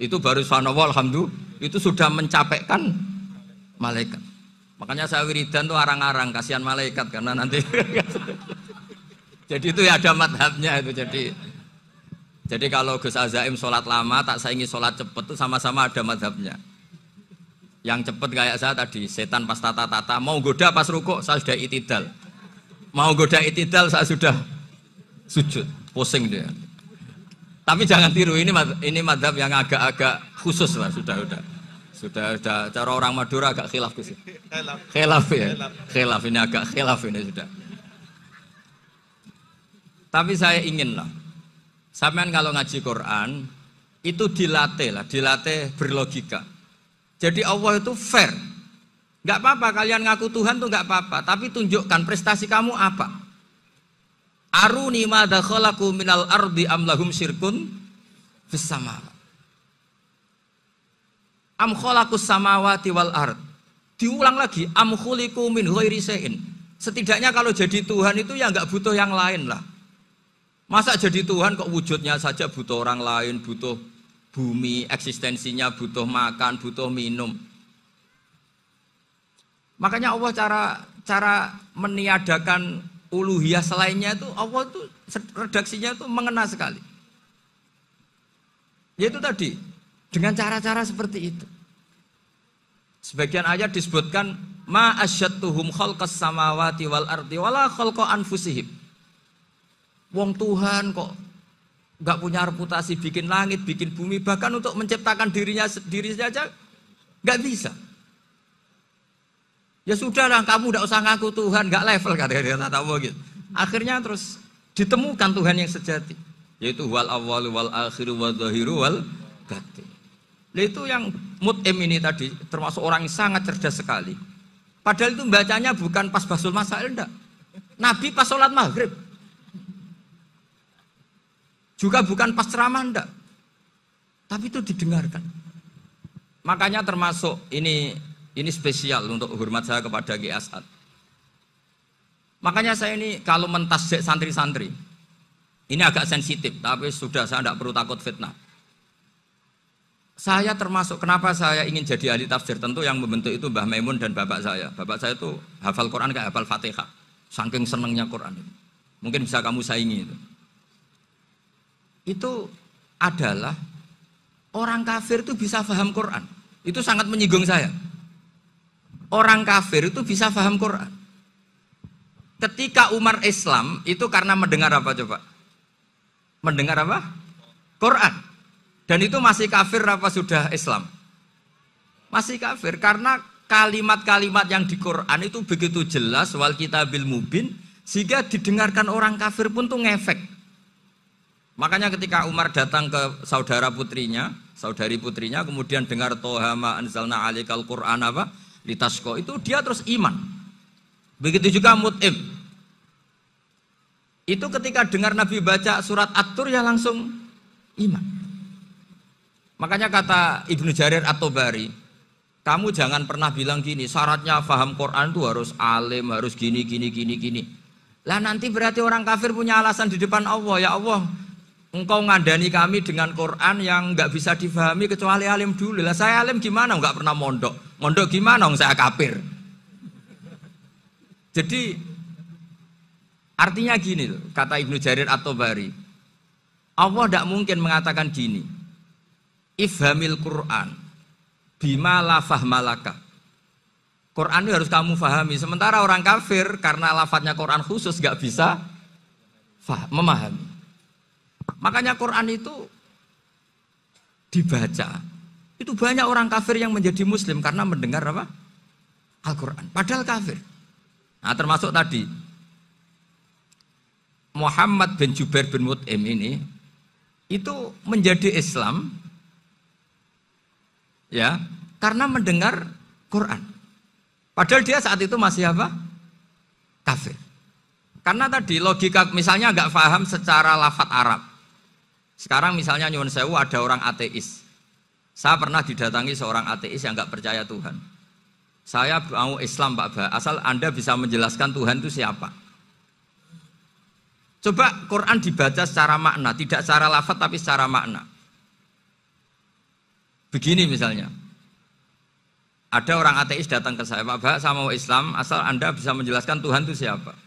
A: Itu baru subhanallah alhamdulillah itu sudah mencapaikan malaikat. Makanya saya wiridan tuh arang-arang kasihan malaikat karena nanti jadi itu ya ada madhabnya itu jadi kalau Gus Azaim sholat lama tak saingi sholat cepet itu sama-sama ada madhabnya. Yang cepet kayak saya tadi setan pas tata-tata mau goda pas rukuk saya sudah itidal, mau goda itidal saya sudah sujud, pusing dia. Tapi jangan tiru, ini madhab yang agak-agak khusus lah, sudah cara orang Madura agak khilaf sih. Khilaf ya, khilaf ini agak khilaf ini sudah. Tapi saya ingin lah, sampean kalau ngaji Quran itu dilatih berlogika. Jadi Allah itu fair, nggak apa-apa kalian ngaku Tuhan tuh nggak apa-apa, tapi tunjukkan prestasi kamu apa. Aruni madza khalaqu minal ardi am lahum syirkun fis samawati. Am khalaqus samawati wal ard. Diulang lagi, am khuliqu min ghairi syai'in. Setidaknya kalau jadi Tuhan itu ya enggak butuh yang lain lah. Masa jadi Tuhan kok wujudnya saja butuh orang lain, butuh bumi, eksistensinya butuh makan, butuh minum. Makanya Allah cara meniadakan uluhiyah selainnya itu Allah itu redaksinya itu mengena sekali. Yaitu tadi dengan cara-cara seperti itu. Sebagian ayat disebutkan ma asyattuhum khalqas samawati wal ardi wala khalqa anfusihim. Wong Tuhan kok enggak punya reputasi bikin langit, bikin bumi, bahkan untuk menciptakan dirinya sendiri saja enggak bisa. Ya sudahlah, kamu tidak usah ngaku Tuhan, nggak level kata-kata gitu. Akhirnya terus ditemukan Tuhan yang sejati, yaitu wal awwalu wal akhiru wal zahiru wal batin. Nah, itu yang mut'im ini tadi termasuk orang yang sangat cerdas sekali. Padahal itu bacanya bukan pas basul masail enggak. Nabi pas sholat maghrib. Juga bukan pas ceramah enggak. Tapi itu didengarkan. Makanya termasuk ini spesial untuk hormat saya kepada Ki As'ad. Makanya saya ini kalau mentasjik santri-santri, ini agak sensitif, tapi sudah saya tidak perlu takut fitnah. Saya termasuk, kenapa saya ingin jadi ahli tafsir, tentu yang membentuk itu Mbah Maimun dan bapak saya. Bapak saya itu hafal Quran kayak hafal Fatihah, saking senengnya Quran itu. Mungkin bisa kamu saingi itu. Itu adalah orang kafir itu bisa paham Quran. Itu sangat menyinggung saya. Orang kafir itu bisa paham Quran. Ketika Umar Islam itu karena mendengar apa coba? Mendengar apa? Quran. Dan itu masih kafir apa sudah Islam? Masih kafir karena kalimat-kalimat yang di Quran itu begitu jelas wal kitabil mubin sehingga didengarkan orang kafir pun tuh ngefek. Makanya ketika Umar datang ke saudari putrinya kemudian dengar toha ma anzalna alikal Quran apa? Litasko itu dia terus iman. Begitu juga Mut'im. Itu ketika dengar Nabi baca surat At-Tur ya langsung iman. Makanya kata Ibnu Jarir At-Tabari, kamu jangan pernah bilang gini, syaratnya paham Quran itu harus alim, harus gini. Lah nanti berarti orang kafir punya alasan di depan Allah, ya Allah, engkau ngandani kami dengan Quran yang nggak bisa difahami kecuali alim dulu. Lah saya alim gimana? Nggak pernah mondok. Mondok gimana? Saya kafir. Jadi artinya gini loh, kata Ibnu Jarir At-Tabari, Allah tidak mungkin mengatakan gini, ifhamil Quran bima la fahmalaka. Quran itu harus kamu fahami. Sementara orang kafir karena lafadznya Quran khusus gak bisa memahami. Makanya Quran itu dibaca. Itu banyak orang kafir yang menjadi muslim karena mendengar apa? Al-Quran. Padahal kafir. Nah termasuk tadi Muhammad bin Jubair bin Mut'im ini itu menjadi Islam ya karena mendengar Quran. Padahal dia saat itu masih apa? Kafir. Karena tadi logika misalnya nggak paham secara lafadz Arab. Sekarang misalnya nyuwun sewu ada orang ateis. Saya pernah didatangi seorang ateis yang nggak percaya Tuhan. Saya mau Islam Pak Ba, asal Anda bisa menjelaskan Tuhan itu siapa. Coba Quran dibaca secara makna, tidak secara lafadz tapi secara makna. Begini misalnya, ada orang ateis datang ke saya, Pak Ba, saya mau Islam, asal Anda bisa menjelaskan Tuhan itu siapa.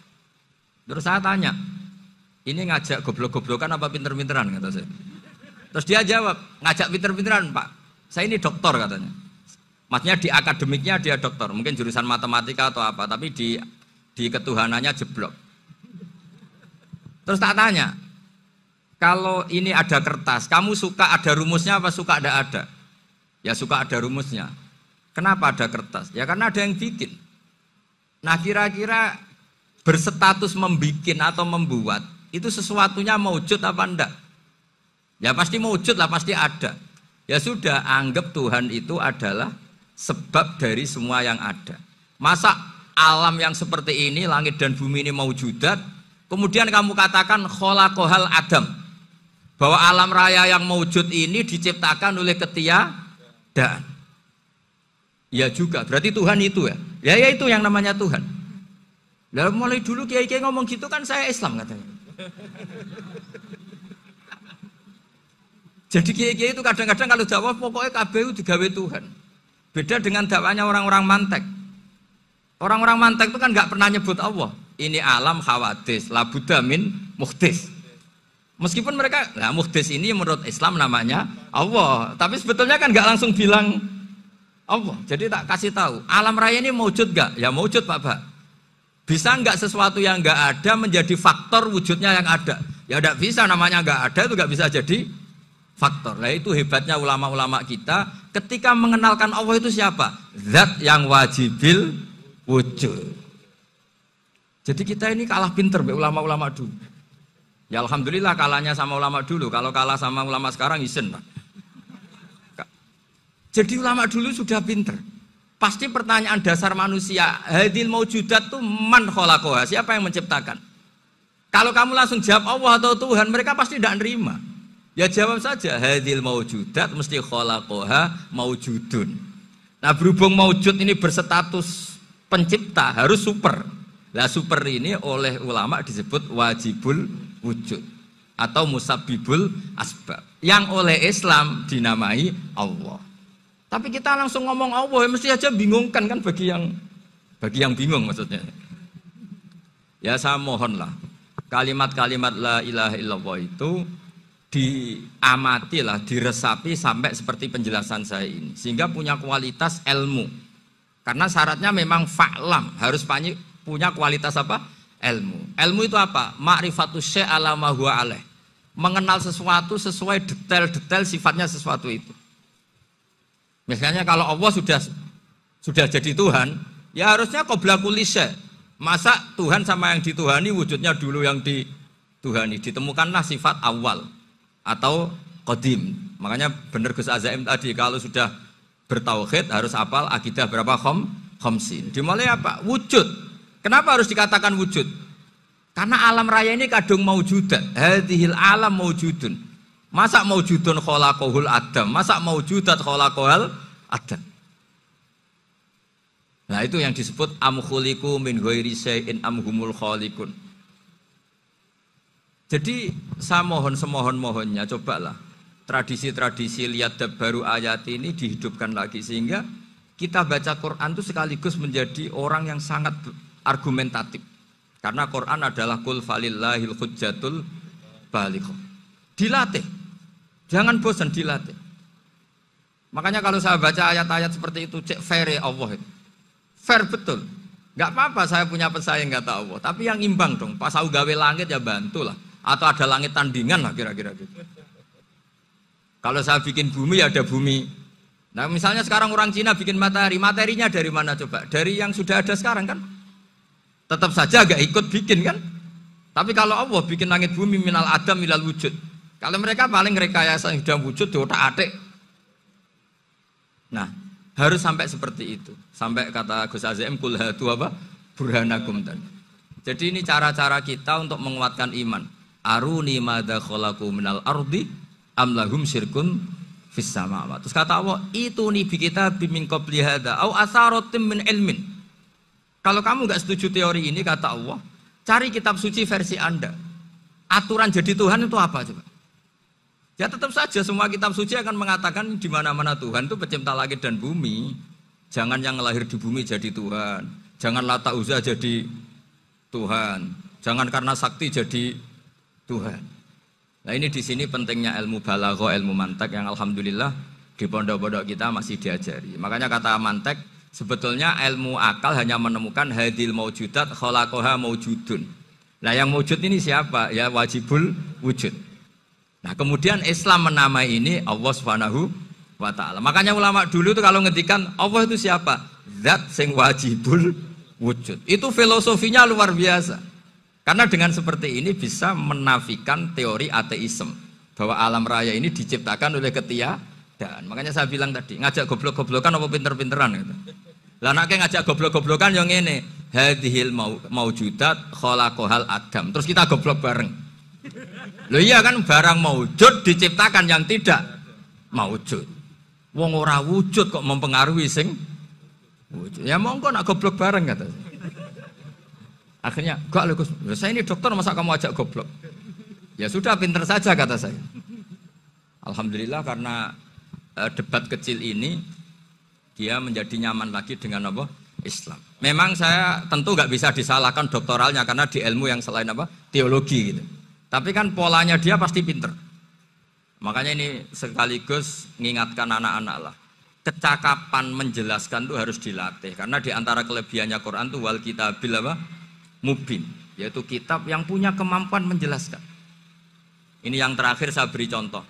A: Terus saya tanya, ini ngajak goblok-goblokan apa pinter-pinteran, kata saya. Terus dia jawab, ngajak pinter-pinteran Pak, saya ini doktor katanya. Maksudnya di akademiknya dia doktor, mungkin jurusan matematika atau apa, tapi di ketuhanannya jeblok. Terus tak tanya, kalau ini ada kertas, kamu suka ada rumusnya apa suka ada? Ya suka ada rumusnya. Kenapa ada kertas? Ya karena ada yang bikin. Nah kira-kira berstatus membikin atau membuat, itu sesuatunya maujud apa enggak? Ya pasti maujud lah, pasti ada. Ya sudah, anggap Tuhan itu adalah sebab dari semua yang ada. Masa alam yang seperti ini, langit dan bumi ini maujudat, kemudian kamu katakan kholaqohal adam, bahwa alam raya yang maujud ini diciptakan oleh ketiadaan. Ya juga, berarti Tuhan itu ya. Ya itu yang namanya Tuhan. Lalu mulai dulu kiai-kiai ngomong gitu kan saya Islam katanya. Jadi kiai-kiai itu kadang-kadang kalau jawab pokoknya KBU digawe Tuhan. Beda dengan dakwanya orang-orang mantek. Orang-orang mantek itu kan nggak pernah nyebut Allah. Ini alam hawadis, labuda min muhdis. Meskipun mereka, nah muhdis ini menurut Islam namanya Allah. Tapi sebetulnya kan nggak langsung bilang Allah. Jadi tak kasih tahu, alam raya ini mewujud nggak? Ya mewujud Pak Ba. Bisa nggak sesuatu yang nggak ada menjadi faktor wujudnya yang ada? Ya nggak bisa, namanya nggak ada itu nggak bisa jadi faktor. Nah itu hebatnya ulama-ulama kita ketika mengenalkan Allah itu siapa? Zat yang wajibil wujud. Jadi kita ini kalah pinter be ulama-ulama dulu. Ya alhamdulillah kalahnya sama ulama dulu. Kalau kalah sama ulama sekarang isen Pak. Jadi ulama dulu sudah pinter. Pasti pertanyaan dasar manusia, hadil maujudat itu man khalaqaha, siapa yang menciptakan? Kalau kamu langsung jawab Allah atau Tuhan, mereka pasti tidak nerima. Ya jawab saja, hadil maujudat mesti khalaqaha maujudun. Nah berhubung maujud ini berstatus pencipta, harus super. Lah super ini oleh ulama disebut wajibul wujud atau musabbibul asbab. Yang oleh Islam dinamai Allah. Tapi kita langsung ngomong Allah, mesti aja bingungkan kan bagi yang bingung maksudnya. Ya saya mohonlah kalimat-kalimat la ilaha illallah itu diamatilah, diresapi sampai seperti penjelasan saya ini, sehingga punya kualitas ilmu. Karena syaratnya memang fa'lam, harus punya kualitas apa? Ilmu. Ilmu itu apa? Ma'rifatus syai' ala ma huwa alaih. Mengenal sesuatu sesuai detail-detail sifatnya sesuatu itu. Misalnya kalau Allah sudah jadi Tuhan, ya harusnya qabla kulli syai'. Masa Tuhan sama yang dituhani wujudnya dulu yang dituhani? Ditemukanlah sifat awal atau qadim. Makanya benar Gus Azaim tadi, kalau sudah bertauhid harus hafal akidah berapa khamsin. Dimulai apa? Wujud. Kenapa harus dikatakan wujud? Karena alam raya ini kadung maujudat. Hadhil alam maujudun. Masa maujudun khalaqahul adam? Masa maujudat khalaqahul adam? Nah itu yang disebut am khuliqu min ghairi syai'in am humul khaliqun. Jadi saya mohon semohon-mohonnya cobalah tradisi-tradisi lihat baru ayat ini dihidupkan lagi sehingga kita baca Quran itu sekaligus menjadi orang yang sangat argumentatif. Karena Quran adalah qul falillahil hujjatul balighah. Dilatih. Jangan bosan dilatih. Makanya kalau saya baca ayat-ayat seperti itu cek fair Allah itu. Fair betul. Enggak apa-apa saya punya pesaing kata Allah, tapi yang imbang dong. Pas aku gawe langit ya bantulah. Atau ada langit tandingan lah kira-kira gitu. Kalau saya bikin bumi ya ada bumi. Nah misalnya sekarang orang Cina bikin matahari, materinya dari mana coba? Dari yang sudah ada sekarang kan? Tetap saja agak ikut bikin kan? Tapi kalau Allah bikin langit bumi minal adam minal wujud. Kalau mereka paling rekayasa yang sudah wujud di otak-atik. Nah, harus sampai seperti itu. Sampai kata Gus Azim kul hatu apa? Burhanakum tadi. Jadi ini cara-cara kita untuk menguatkan iman. Aruni madza khalaqu minal ardi am lahum syirkun fis samawati. Terus kata Allah, itu nih bi kitabim min qabli hadza au asaratim min ilmin. Kalau kamu nggak setuju teori ini, kata Allah, cari kitab suci versi Anda. Aturan jadi Tuhan itu apa coba? Ya tetap saja semua kitab suci akan mengatakan di mana-mana Tuhan itu pencipta langit dan bumi. Jangan yang lahir di bumi jadi Tuhan. Jangan Lata Uzza jadi Tuhan. Jangan karena sakti jadi Tuhan. Nah ini di sini pentingnya ilmu balaghah, ilmu mantek yang alhamdulillah di pondok-pondok kita masih diajari. Makanya kata mantek, sebetulnya ilmu akal hanya menemukan hadil maujudat khalaqaha maujudun. Nah yang maujud ini siapa? Ya wajibul wujud. Nah kemudian Islam menamai ini Allah Subhanahu wa ta'ala. Makanya ulama dulu itu kalau ngendikan Allah itu siapa? Zat sing wajibul wujud. Itu filosofinya luar biasa. Karena dengan seperti ini bisa menafikan teori ateisme bahwa alam raya ini diciptakan oleh ketiadaan. Makanya saya bilang tadi, ngajak goblok-goblokan apa pinter-pinteran gitu. Lah nek ngajak goblok-goblokan yang ini hadhil maujudat khalaqahal adam. Terus kita goblok bareng. Loh iya kan barang maujud diciptakan yang tidak maujud. Wong ora wujud kok mempengaruhi sing wujud. Ya monggo nak goblok bareng kata. Akhirnya, enggak loh Gus, saya ini dokter masa kamu ajak goblok? Ya sudah pinter saja kata saya. Alhamdulillah karena debat kecil ini dia menjadi nyaman lagi dengan apa? Islam. Memang saya tentu nggak bisa disalahkan doktoralnya karena di ilmu yang selain apa? Teologi gitu. Tapi kan polanya dia pasti pinter. Makanya ini sekaligus mengingatkan anak-anak lah. Kecakapan menjelaskan itu harus dilatih karena di antara kelebihannya Quran itu wal kitabil apa? Mubin, yaitu kitab yang punya kemampuan menjelaskan. Ini yang terakhir saya beri contoh.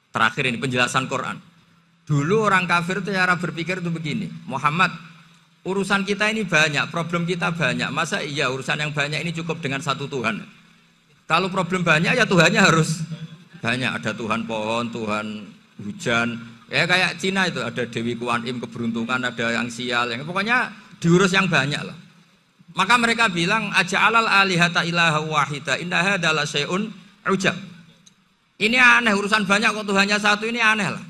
A: Terakhir ini penjelasan Quran. Dulu orang kafir itu cara berpikir itu begini, Muhammad, urusan kita ini banyak, problem kita banyak. Masa iya urusan yang banyak ini cukup dengan satu Tuhan? Kalau problem banyak ya Tuhannya harus banyak. Ada Tuhan pohon, Tuhan hujan. Ya kayak Cina itu ada Dewi Kuan Im keberuntungan, ada yang sial, yang pokoknya diurus yang banyak lah. Maka mereka bilang aja'alal alihata ilaha wahida inna hadza la syai'un ujab. Ini aneh urusan banyak kok Tuhannya satu ini aneh lah.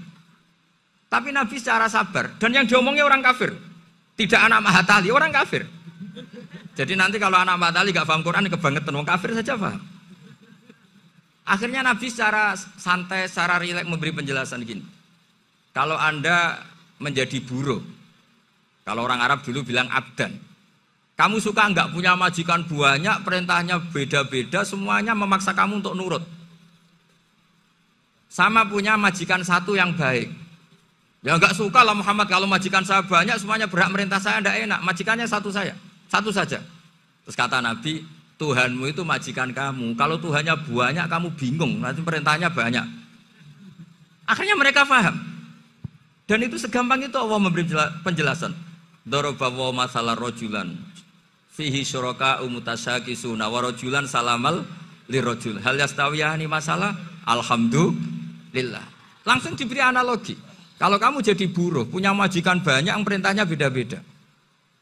A: Tapi Nabi secara sabar dan yang diomongnya orang kafir. Tidak anak Mahatali, orang kafir. Jadi nanti kalau anak Mahatali gak paham Quran kebangetan orang kafir saja paham. Akhirnya Nabi secara santai, secara rileks memberi penjelasan gini. Kalau Anda menjadi buruh, kalau orang Arab dulu bilang abdan. Kamu suka enggak punya majikan banyak, perintahnya beda-beda, semuanya memaksa kamu untuk nurut. Sama punya majikan satu yang baik. Ya enggak suka lah Muhammad kalau majikan saya banyak, semuanya berhak merintah saya, enggak enak. Majikannya satu saja. Terus kata Nabi, Tuhanmu itu majikan kamu. Kalau Tuhannya banyak, kamu bingung, nanti perintahnya banyak. Akhirnya mereka paham. Dan itu segampang itu Allah memberi penjelasan. Darabawa masalah rojulan. Fihi syuraka umutasyakisuna warajulan salamal lirajul hal yastawiyani masalah alhamdulillah. Langsung diberi analogi. Kalau kamu jadi buruh punya majikan banyak yang perintahnya beda-beda.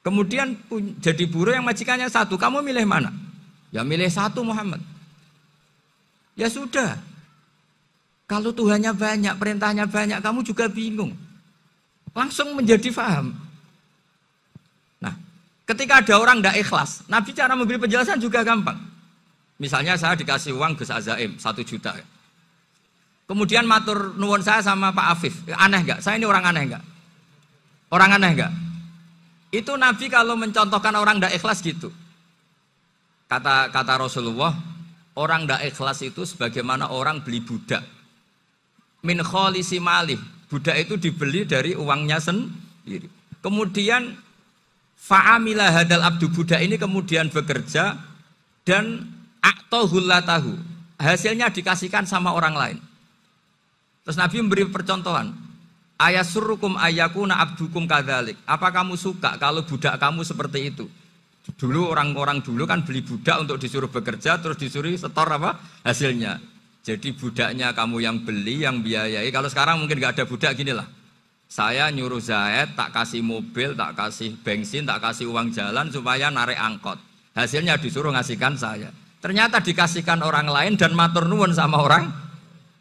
A: Kemudian jadi buruh yang majikannya satu, kamu milih mana? Ya milih satu Muhammad. Ya sudah. Kalau Tuhannya banyak, perintahnya banyak, kamu juga bingung. Langsung menjadi faham. Nah, ketika ada orang tidak ikhlas, Nabi cara memberi penjelasan juga gampang. Misalnya saya dikasih uang Gus Azaim 1 juta. Kemudian matur nuwun saya sama Pak Afif. Aneh enggak? Saya ini orang aneh enggak? Orang aneh enggak? Itu Nabi kalau mencontohkan orang tidak ikhlas gitu. Kata Rasulullah, orang tidak ikhlas itu sebagaimana orang beli budak. Min kholisi malih. Budak itu dibeli dari uangnya sendiri. Kemudian fa'amila hadal abdu, budak ini kemudian bekerja dan a'tohullatahu. Hasilnya dikasihkan sama orang lain. Terus Nabi memberi percontohan. Ayasurrukum ayyakuna abdukum kadzalik. Apa kamu suka kalau budak kamu seperti itu? Dulu orang-orang dulu kan beli budak untuk disuruh bekerja terus disuruh setor apa? Hasilnya. Jadi budaknya kamu yang beli, yang biayai. Kalau sekarang mungkin nggak ada budak gini lah. Saya nyuruh Zaid, tak kasih mobil, tak kasih bensin, tak kasih uang jalan supaya narik angkot. Hasilnya disuruh ngasihkan saya. Ternyata dikasihkan orang lain dan matur nuwun sama orang.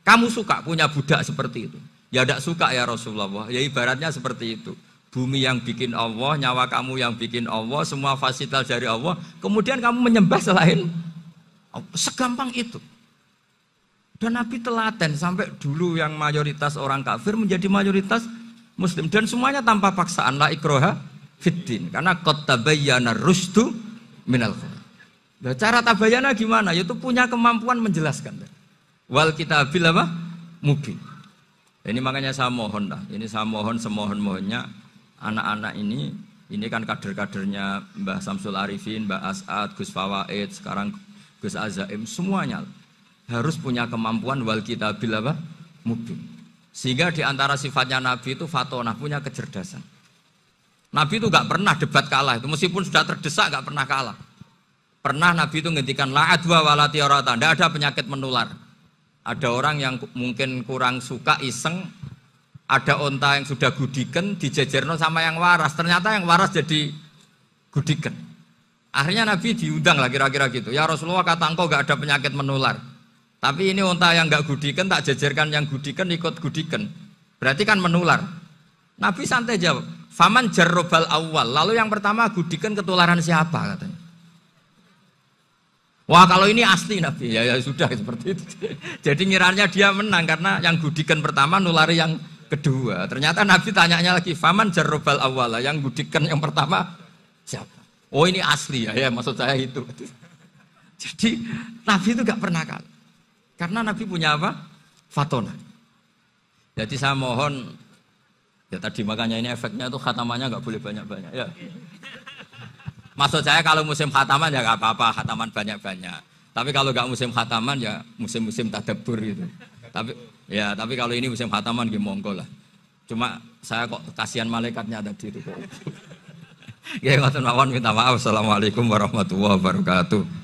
A: Kamu suka punya budak seperti itu? Ya tidak suka ya Rasulullah. Ya ibaratnya seperti itu. Bumi yang bikin Allah, nyawa kamu yang bikin Allah, semua fasilitas dari Allah. Kemudian kamu menyembah selain Allah. Segampang itu. Dan Nabi telaten sampai dulu yang mayoritas orang kafir menjadi mayoritas Muslim. Dan semuanya tanpa paksaan. La ikroha fiddin. Karena qad tabayyana rusdu minal ghayy. Nah, cara tabayyana gimana? Yaitu punya kemampuan menjelaskan. Wal kitabil apa? Mubin. Ini makanya saya mohon lah. Ini saya mohon semohon-mohonnya anak-anak ini kan kader-kadernya Mbah Samsul Arifin, Mbah As'ad, Gus Fawaid, sekarang Gus Azaim, semuanya harus punya kemampuan wal kitabil apa? Mubin. Sehingga diantara sifatnya Nabi itu fatonah, punya kecerdasan. Nabi itu gak pernah debat kalah, itu meskipun sudah terdesak gak pernah kalah. Pernah Nabi itu ngendikan la adwa wala tiarata, tidak ada penyakit menular. Ada orang yang mungkin kurang suka iseng, ada onta yang sudah gudiken dijejerno sama yang waras, ternyata yang waras jadi gudiken. Akhirnya Nabi diundang lah kira-kira gitu. Ya Rasulullah, kata engkau gak ada penyakit menular. Tapi ini onta yang gak gudiken, tak jejerkan yang gudiken ikut gudiken. Berarti kan menular. Nabi santai jawab, faman jarrobal awal. Lalu yang pertama gudiken ketularan siapa katanya. Wah kalau ini asli Nabi, ya sudah seperti itu. Jadi ngiranya dia menang karena yang gudiken pertama nulari yang kedua. Ternyata Nabi tanyanya lagi, faman jarrobal awal. Yang gudiken yang pertama siapa? Oh ini asli ya maksud saya itu. Jadi Nabi itu gak pernah kalah. Karena Nabi punya apa? Fatona. Jadi saya mohon, ya tadi makanya ini efeknya itu khatamannya nggak boleh banyak-banyak. Ya. Maksud saya kalau musim khataman ya nggak apa-apa, khataman banyak-banyak. Tapi kalau nggak musim khataman ya musim-musim tadabbur gitu. Tapi kalau ini musim khataman gimana monggo lah. Cuma saya kok kasihan malaikatnya tadi itu kok. Ya ngoten mawon, minta maaf. Assalamualaikum warahmatullahi wabarakatuh.